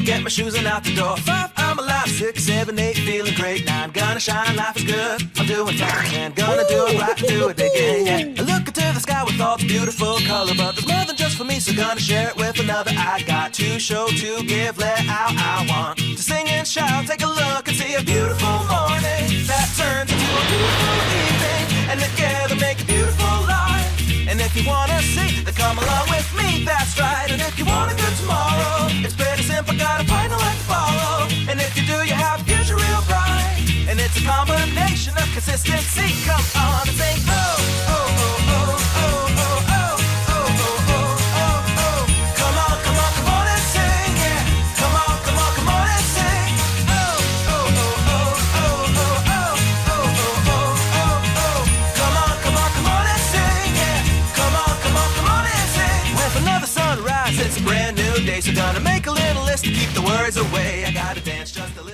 get my shoes and out the door. 5, I'm alive. 6, 7, 8, feeling great. 9, gonna shine, life is good. I'm doing fine, 10, gonna do it right, do it again, yeah. I look into the sky with all the beautiful color, but there's more than just for me, so gonna share it with another. I got to show, to give, let out. I want to sing and shout. Take a look and see a beautiful morning that turns into a beautiful evening, and together make a beautiful life. And if you wanna see, then come along with me, that's right. And if you want a good tomorrow, it's pretty simple, got a final life to follow. And if you do, you have a future real bright. And it's a combination of consistency. Come on and sing, oh, oh, oh, oh, oh, oh, oh, oh, oh, oh, oh, oh. Come on, come on, come on and sing, yeah. Come on, come on, come on and sing. Oh, oh, oh, oh, oh, oh, oh, oh, oh, oh, oh, oh. Come on, come on, come on and sing, yeah. Come on, come on, come on and sing. With another sunrise, it's a brand new day, so gonna make a little list to keep the worries away. I gotta dance just a little.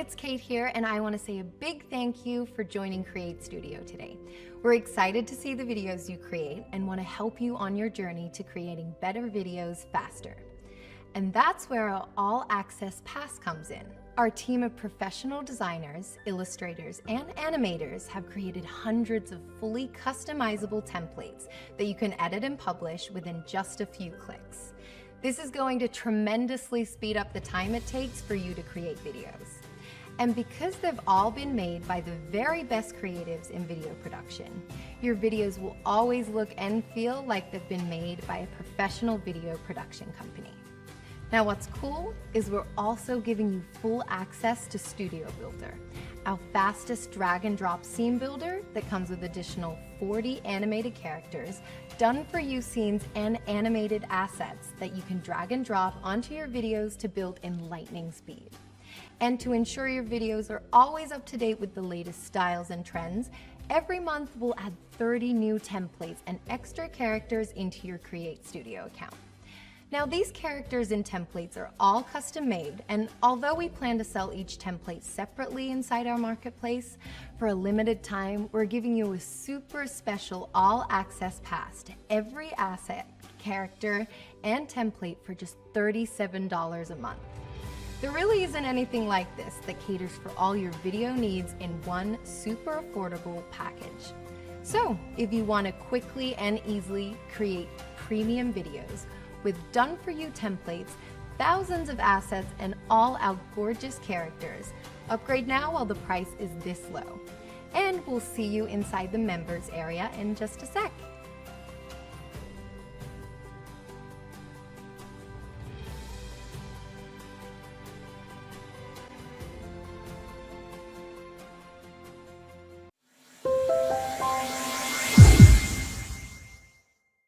it's Kate here, and I want to say a big thank you for joining CreateStudio today. We're excited to see the videos you create and want to help you on your journey to creating better videos faster. And that's where our All Access Pass comes in. Our team of professional designers, illustrators, and animators have created hundreds of fully customizable templates that you can edit and publish within just a few clicks. This is going to tremendously speed up the time it takes for you to create videos. And because they've all been made by the very best creatives in video production, your videos will always look and feel like they've been made by a professional video production company. Now what's cool is we're also giving you full access to Studio Builder, our fastest drag and drop scene builder that comes with additional 40 animated characters, done for you scenes and animated assets that you can drag and drop onto your videos to build in lightning speed. And to ensure your videos are always up to date with the latest styles and trends, every month we'll add 30 new templates and extra characters into your CreateStudio account. Now these characters and templates are all custom made, and although we plan to sell each template separately inside our marketplace, for a limited time we're giving you a super special all access pass to every asset, character, and template for just $37 a month. There really isn't anything like this that caters for all your video needs in one super affordable package. So if you want to quickly and easily create premium videos with done-for-you templates, thousands of assets, and all our gorgeous characters, upgrade now while the price is this low. And we'll see you inside the members area in just a sec.